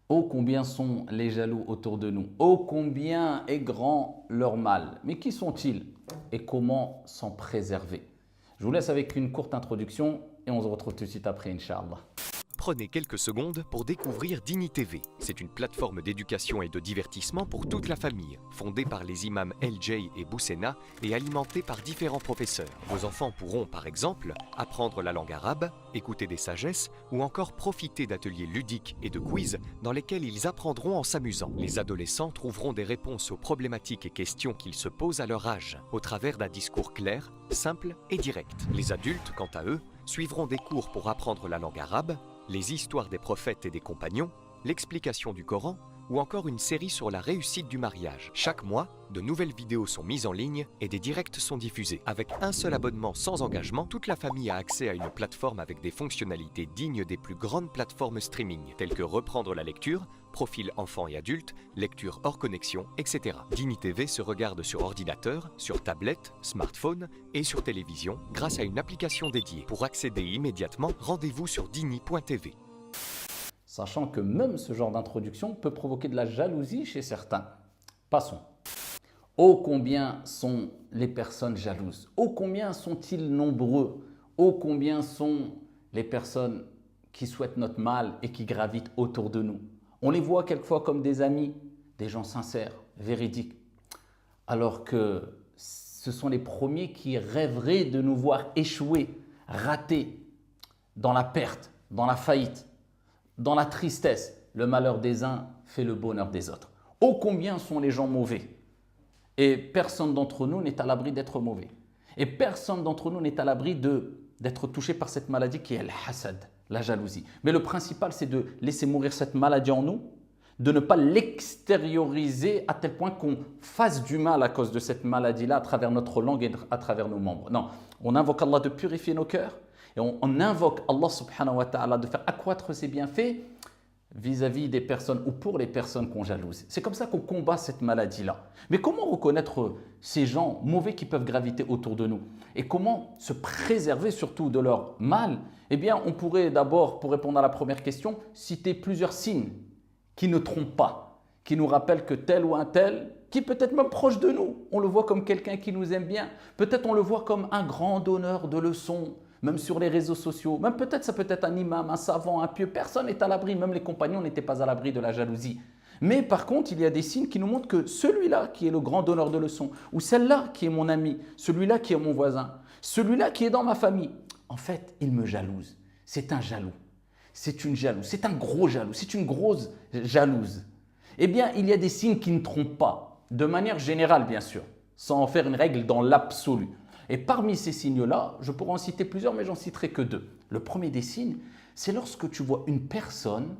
Oh combien sont les jaloux autour de nous. Oh combien est grand leur mal. Mais qui sont-ils et comment s'en préserver? Je vous laisse avec une courte introduction et on se retrouve tout de suite après, Inch'Allah. Prenez quelques secondes pour découvrir Dini TV. C'est une plateforme d'éducation et de divertissement pour toute la famille, fondée par les imams LJ et Boussena et alimentée par différents professeurs. Vos enfants pourront, par exemple, apprendre la langue arabe, écouter des sagesses ou encore profiter d'ateliers ludiques et de quiz dans lesquels ils apprendront en s'amusant. Les adolescents trouveront des réponses aux problématiques et questions qu'ils se posent à leur âge, au travers d'un discours clair, simple et direct. Les adultes, quant à eux, suivront des cours pour apprendre la langue arabe, les histoires des prophètes et des compagnons, l'explication du Coran ou encore une série sur la réussite du mariage. Chaque mois, de nouvelles vidéos sont mises en ligne et des directs sont diffusés. Avec un seul abonnement sans engagement, toute la famille a accès à une plateforme avec des fonctionnalités dignes des plus grandes plateformes streaming, telles que reprendre la lecture, profil enfants et adultes, lecture hors connexion, etc. Dini TV se regarde sur ordinateur, sur tablette, smartphone et sur télévision grâce à une application dédiée. Pour accéder immédiatement, rendez-vous sur dini.tv. Sachant que même ce genre d'introduction peut provoquer de la jalousie chez certains. Passons. Oh combien sont les personnes jalouses. Oh combien sont-ils nombreux. Oh combien sont les personnes qui souhaitent notre mal et qui gravitent autour de nous. On les voit quelquefois comme des amis, des gens sincères, véridiques. Alors que ce sont les premiers qui rêveraient de nous voir échouer, rater, dans la perte, dans la faillite. Dans la tristesse, le malheur des uns fait le bonheur des autres. Oh combien sont les gens mauvais. Et personne d'entre nous n'est à l'abri d'être mauvais. Et personne d'entre nous n'est à l'abri d'être touché par cette maladie qui est le hasad, la jalousie. Mais le principal, c'est de laisser mourir cette maladie en nous, de ne pas l'extérioriser à tel point qu'on fasse du mal à cause de cette maladie-là à travers notre langue et à travers nos membres. Non, on invoque Allah de purifier nos cœurs. Et on invoque Allah subhanahu wa ta'ala de faire accroître ses bienfaits vis-à-vis des personnes ou pour les personnes qu'on jalouse. C'est comme ça qu'on combat cette maladie-là. Mais comment reconnaître ces gens mauvais qui peuvent graviter autour de nous? Et comment se préserver surtout de leur mal? Eh bien, on pourrait d'abord, pour répondre à la première question, citer plusieurs signes qui ne trompent pas, qui nous rappellent que tel ou un tel, qui peut être même proche de nous, on le voit comme quelqu'un qui nous aime bien. Peut-être on le voit comme un grand donneur de leçons, même sur les réseaux sociaux, même peut-être ça peut être un imam, un savant, un pieux, personne n'est à l'abri, même les compagnons n'étaient pas à l'abri de la jalousie. Mais par contre, il y a des signes qui nous montrent que celui-là qui est le grand donneur de leçons, ou celle-là qui est mon ami, celui-là qui est mon voisin, celui-là qui est dans ma famille, en fait, il me jalouse. C'est un jaloux, c'est une jalouse, c'est un gros jaloux, c'est une grosse jalouse. Eh bien, il y a des signes qui ne trompent pas, de manière générale bien sûr, sans en faire une règle dans l'absolu. Et parmi ces signes-là, je pourrais en citer plusieurs, mais j'en citerai que deux. Le premier des signes, c'est lorsque tu vois une personne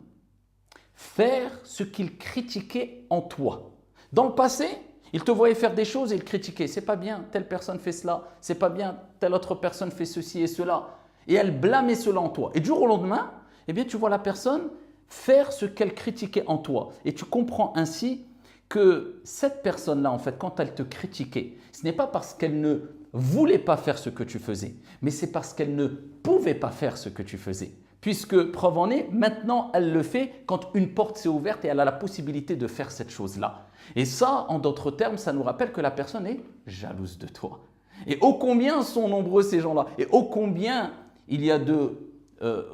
faire ce qu'il critiquait en toi. Dans le passé, il te voyait faire des choses et il critiquait. C'est pas bien, telle personne fait cela. C'est pas bien, telle autre personne fait ceci et cela. Et elle blâmait cela en toi. Et du jour au lendemain, eh bien, tu vois la personne faire ce qu'elle critiquait en toi. Et tu comprends ainsi que cette personne-là, en fait, quand elle te critiquait, ce n'est pas parce qu'elle ne voulait pas faire ce que tu faisais, mais c'est parce qu'elle ne pouvait pas faire ce que tu faisais. Puisque, preuve en est, maintenant, elle le fait quand une porte s'est ouverte et elle a la possibilité de faire cette chose-là. Et ça, en d'autres termes, ça nous rappelle que la personne est jalouse de toi. Et ô combien sont nombreux ces gens-là, et ô combien il y a de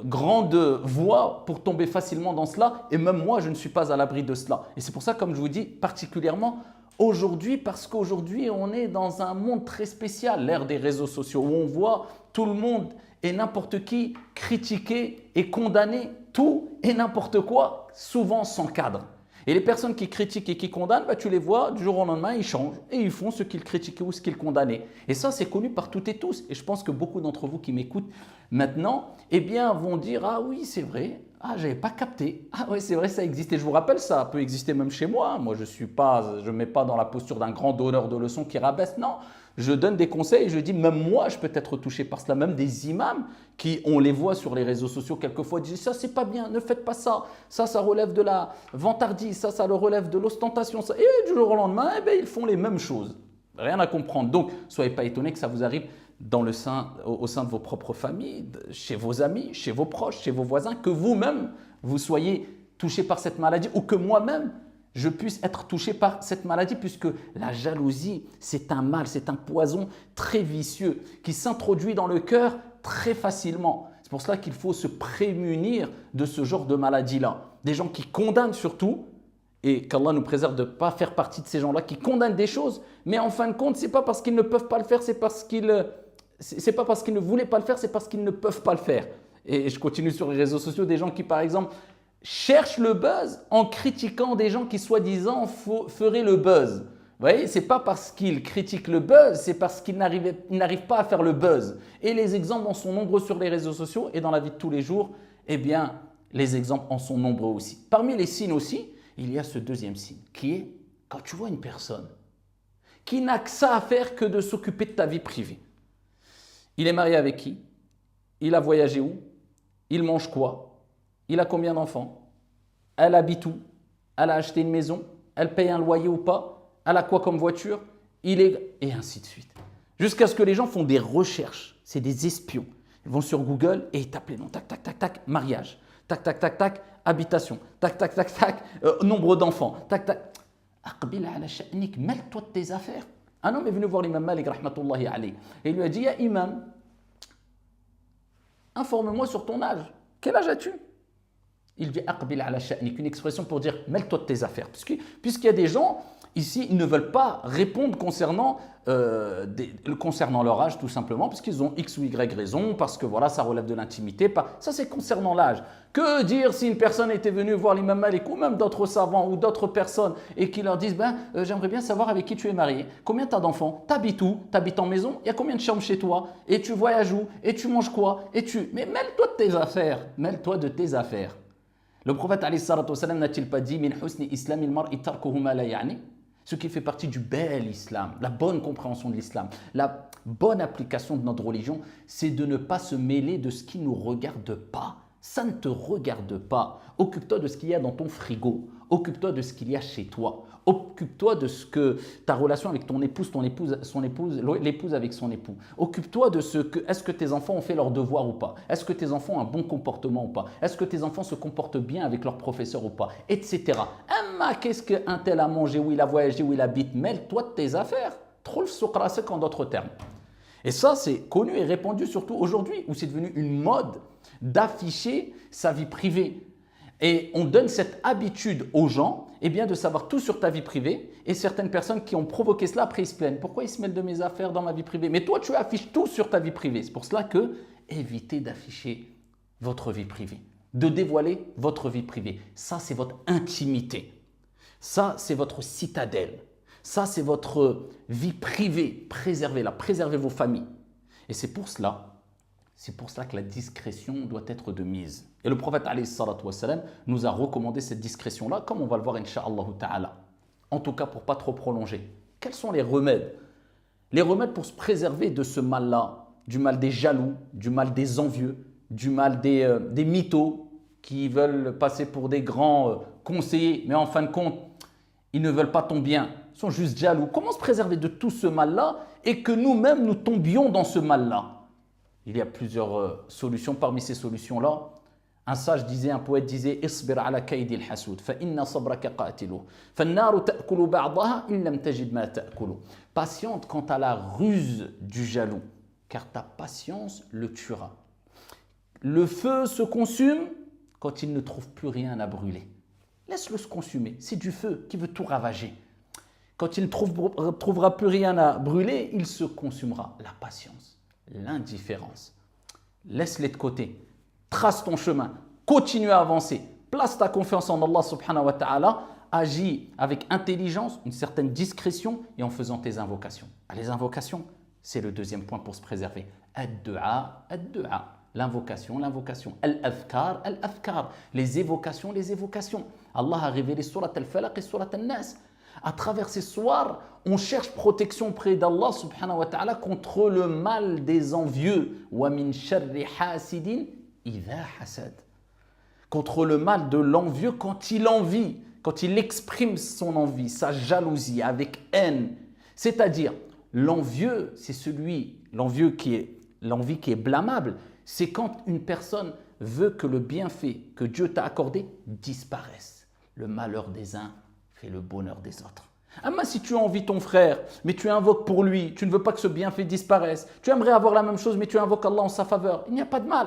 grandes voies pour tomber facilement dans cela, et même moi, je ne suis pas à l'abri de cela. Et c'est pour ça, comme je vous dis, particulièrement aujourd'hui, parce qu'aujourd'hui, on est dans un monde très spécial, l'ère des réseaux sociaux, où on voit tout le monde et n'importe qui critiquer et condamner tout et n'importe quoi, souvent sans cadre. Et les personnes qui critiquent et qui condamnent, bah, tu les vois, du jour au lendemain, ils changent et ils font ce qu'ils critiquaient ou ce qu'ils condamnaient. Et ça, c'est connu par toutes et tous. Et je pense que beaucoup d'entre vous qui m'écoutent maintenant, eh bien, vont dire « Ah oui, c'est vrai, ah, j'avais pas capté. Ah oui, c'est vrai, ça existe. » Et je vous rappelle, ça peut exister même chez moi. Moi, je ne mets pas dans la posture d'un grand donneur de leçons qui rabaisse. Non, je donne des conseils et je dis, même moi, je peux être touché par cela. Même des imams qui, on les voit sur les réseaux sociaux quelquefois, disent, ça, c'est pas bien, ne faites pas ça. Ça relève de la vantardise. Ça le relève de l'ostentation. Et du jour au lendemain, eh bien, ils font les mêmes choses. Rien à comprendre. Donc, soyez pas étonnés que ça vous arrive au sein de vos propres familles, chez vos amis, chez vos proches, chez vos voisins, que vous-même, vous soyez touché par cette maladie ou que moi-même, je puisse être touché par cette maladie puisque la jalousie, c'est un mal, c'est un poison très vicieux qui s'introduit dans le cœur très facilement. C'est pour cela qu'il faut se prémunir de ce genre de maladie-là. Des gens qui condamnent surtout, et qu'Allah nous préserve de ne pas faire partie de ces gens-là qui condamnent des choses, mais en fin de compte, ce n'est pas parce qu'ils ne peuvent pas le faire, c'est pas parce qu'ils ne voulaient pas le faire, c'est parce qu'ils ne peuvent pas le faire. Et je continue sur les réseaux sociaux, des gens qui, par exemple, cherchent le buzz en critiquant des gens qui, soi-disant, feraient le buzz. Vous voyez, ce n'est pas parce qu'ils critiquent le buzz, c'est parce qu'ils n'arrivent pas à faire le buzz. Et les exemples en sont nombreux sur les réseaux sociaux et dans la vie de tous les jours, eh bien, les exemples en sont nombreux aussi. Parmi les signes aussi, il y a ce deuxième signe qui est quand tu vois une personne qui n'a que ça à faire que de s'occuper de ta vie privée. Il est marié avec qui? Il a voyagé où? Il mange quoi? Il a combien d'enfants? Elle habite où? Elle a acheté une maison? Elle paye un loyer ou pas? Elle a quoi comme voiture? Et ainsi de suite. Jusqu'à ce que les gens font des recherches. C'est des espions. Ils vont sur Google et ils tapent les noms. Tac, tac, tac, tac, mariage. Tac, tac, tac, tac, habitation. Tac, tac, tac, tac, nombre d'enfants. Tac, tac. Aqbil ala sha'nik, mêle-toi de tes affaires. Un homme est venu voir l'imam Malik, rahmatullahi alayhi. Et il lui a dit, ya imam, informe-moi sur ton âge. Quel âge as-tu? Il dit, aqbil ala sha'nik, une expression pour dire, mêle-toi de tes affaires. Puisqu'il y a des gens... Ici, ils ne veulent pas répondre concernant leur âge, tout simplement, parce qu'ils ont X ou Y raison, parce que voilà, ça relève de l'intimité. Ça, c'est concernant l'âge. Que dire si une personne était venue voir l'imam Malik, ou même d'autres savants, ou d'autres personnes, et qui leur disent, j'aimerais bien savoir avec qui tu es marié, combien tu as d'enfants, t'habites où, t'habites en maison, il y a combien de chambres chez toi, et tu voyages où, et tu manges quoi, Mais mêle-toi de tes affaires, mêle-toi de tes affaires. Le prophète, alayhi salatu wassalam, n'a-t-il pas dit, min husni islam il mar'i tarkuhu ma la ya'ni? Ce qui fait partie du bel islam, la bonne compréhension de l'islam, la bonne application de notre religion, c'est de ne pas se mêler de ce qui ne nous regarde pas. Ça ne te regarde pas. Occupe-toi de ce qu'il y a dans ton frigo. Occupe-toi de ce qu'il y a chez toi. Occupe-toi de ce que ta relation avec ton épouse, l'épouse avec son épout. Occupe-toi de ce que, est-ce que tes enfants ont fait leurs devoirs ou pas? Est-ce que tes enfants ont un bon comportement ou pas? Est-ce que tes enfants se comportent bien avec leurs professeurs ou pas? Etc. Qu'est-ce qu'un tel a mangé, où il a voyagé, où il habite? Mêle-toi de tes affaires. Trop le sokrasek en d'autres termes. Et ça, c'est connu et répandu surtout aujourd'hui, où c'est devenu une mode d'afficher sa vie privée. Et on donne cette habitude aux gens de savoir tout sur ta vie privée. Et certaines personnes qui ont provoqué cela, après ils se plaignent. Pourquoi ils se mêlent de mes affaires dans ma vie privée? Mais toi, tu affiches tout sur ta vie privée. C'est pour cela que évitez d'afficher votre vie privée, de dévoiler votre vie privée. Ça, c'est votre intimité. Ça, c'est votre citadelle. Ça, c'est votre vie privée. Préservez-la, préservez vos familles. Et c'est pour cela que la discrétion doit être de mise. Et le prophète alayhi salatu wassalam nous a recommandé cette discrétion-là, comme on va le voir incha'Allah ta'ala. En tout cas, pour ne pas trop prolonger. Quels sont les remèdes? Les remèdes pour se préserver de ce mal-là, du mal des jaloux, du mal des envieux, du mal des mythos qui veulent passer pour des grands conseillers, mais en fin de compte, ils ne veulent pas ton bien, ils sont juste jaloux. Comment se préserver de tout ce mal-là et que nous-mêmes nous tombions dans ce mal-là? Il y a plusieurs solutions. Parmi ces solutions-là, un sage disait, un poète disait, Isbir ala kaydi al-hasoud, fa inna sabraka qatilu, fa an-naru ta'kulu ba'daha in lam tajid ma ta'kulu. Patiente quant à la ruse du jaloux, car ta patience le tuera. Le feu se consume quand il ne trouve plus rien à brûler. Laisse-le se consumer. C'est du feu qui veut tout ravager. Quand il ne trouvera plus rien à brûler, il se consumera. La patience, l'indifférence. Laisse-les de côté. Trace ton chemin. Continue à avancer. Place ta confiance en Allah subhanahu wa ta'ala. Agis avec intelligence, une certaine discrétion et en faisant tes invocations. Les invocations, c'est le deuxième point pour se préserver. Ad-du'a, ad-du'a. L'invocation, l'invocation. Al-afkar, al-afkar. Les évocations, les évocations. Allah a révélé surat al-falaq et surat al-nas. À travers ces soirs, on cherche protection auprès d'Allah subhanahu wa ta'ala contre le mal des envieux. Wa min sharri hasidin idha hasad. Contre le mal de l'envieux quand il envie, quand il exprime son envie, sa jalousie avec haine. C'est-à-dire, l'envieux, c'est l'envie qui est blâmable. C'est quand une personne veut que le bienfait que Dieu t'a accordé disparaisse. Le malheur des uns fait le bonheur des autres. Mais si tu envies ton frère, mais tu invoques pour lui, tu ne veux pas que ce bienfait disparaisse, tu aimerais avoir la même chose, mais tu invoques Allah en sa faveur, il n'y a pas de mal.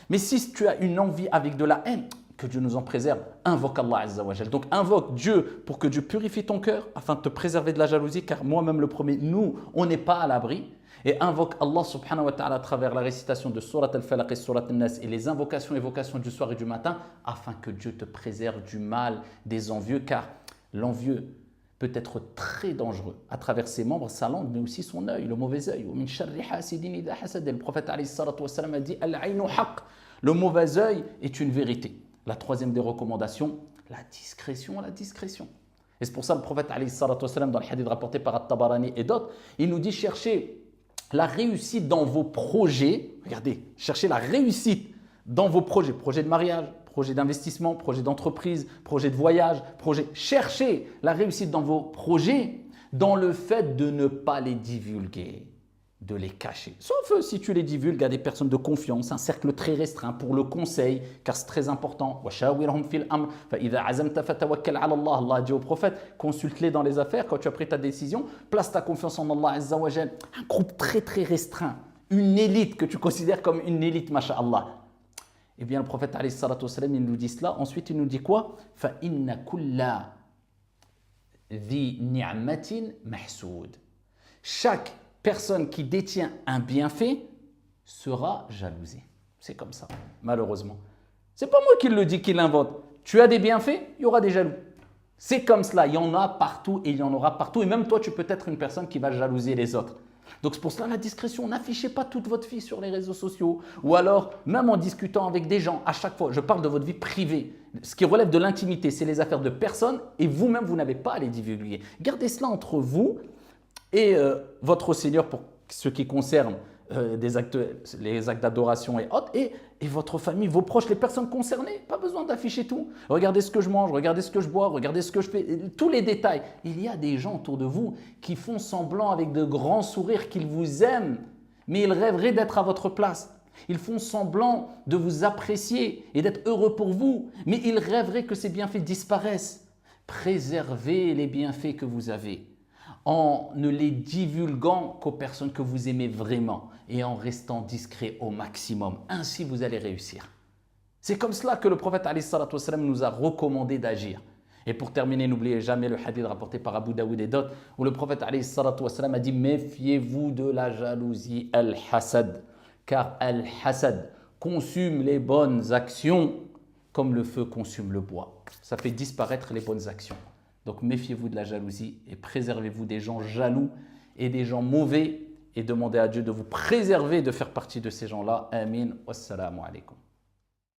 Mais si tu as une envie avec de la haine, que Dieu nous en préserve, invoque Allah Azza wa Jal. Donc invoque Dieu pour que Dieu purifie ton cœur afin de te préserver de la jalousie, car moi-même le premier, nous, on n'est pas à l'abri. Et invoque Allah subhanahu wa ta'ala à travers la récitation de Surat al-Falaq et Surat al-Nas et les invocations et évocations du soir et du matin afin que Dieu te préserve du mal des envieux, car l'envieux peut être très dangereux à travers ses membres, sa langue, mais aussi son œil, le mauvais œil. Le prophète a dit le mauvais œil est une vérité. La troisième des recommandations, la discrétion, la discrétion. Et c'est pour ça le prophète dans le hadith rapporté par At-Tabarani et d'autres, il nous dit cherchez la réussite dans vos projets. Regardez, cherchez la réussite dans vos projets, projets de mariage, projet d'investissement, projet d'entreprise, projet de voyage, projet. Cherchez la réussite dans vos projets dans le fait de ne pas les divulguer, de les cacher. Sauf si tu les divulgues à des personnes de confiance, un cercle très restreint pour le conseil, car c'est très important. Allah a dit au prophète, consulte-les dans les affaires, quand tu as pris ta décision, place ta confiance en Allah Azza wa Jal. Un groupe très très restreint, une élite que tu considères comme une élite, masha'Allah. Eh bien, le prophète, il nous dit cela. Ensuite, il nous dit quoi? فَإِنَّ كُلَّ ذِي نِعْمَةٍ مَحْسُودٍ. Chaque personne qui détient un bienfait sera jalousée. C'est comme ça, malheureusement. C'est pas moi qui le dis, qui l'invente. Tu as des bienfaits, il y aura des jaloux. C'est comme cela. Il y en a partout et il y en aura partout. Et même toi, tu peux être une personne qui va jalouser les autres. Donc c'est pour cela la discrétion, n'affichez pas toute votre vie sur les réseaux sociaux ou alors même en discutant avec des gens à chaque fois. Je parle de votre vie privée. Ce qui relève de l'intimité, c'est les affaires de personnes et vous-même, vous n'avez pas à les divulguer. Gardez cela entre vous et votre Seigneur pour ce qui concerne les actes d'adoration et autres, et votre famille, vos proches, les personnes concernées. Pas besoin d'afficher tout. Regardez ce que je mange, regardez ce que je bois, regardez ce que je fais, tous les détails. Il y a des gens autour de vous qui font semblant avec de grands sourires qu'ils vous aiment, mais ils rêveraient d'être à votre place. Ils font semblant de vous apprécier et d'être heureux pour vous, mais ils rêveraient que ces bienfaits disparaissent. Préservez les bienfaits que vous avez en ne les divulguant qu'aux personnes que vous aimez vraiment et en restant discret au maximum. Ainsi, vous allez réussir. C'est comme cela que le prophète nous a recommandé d'agir. Et pour terminer, n'oubliez jamais le hadith rapporté par Abu Daoud et d'autres, où le prophète a dit « Méfiez-vous de la jalousie al-hasad, car al-hasad consume les bonnes actions comme le feu consume le bois. » Ça fait disparaître les bonnes actions. Donc méfiez-vous de la jalousie et préservez-vous des gens jaloux et des gens mauvais et demandez à Dieu de vous préserver de faire partie de ces gens-là. Amin. Wassalamu alaikum.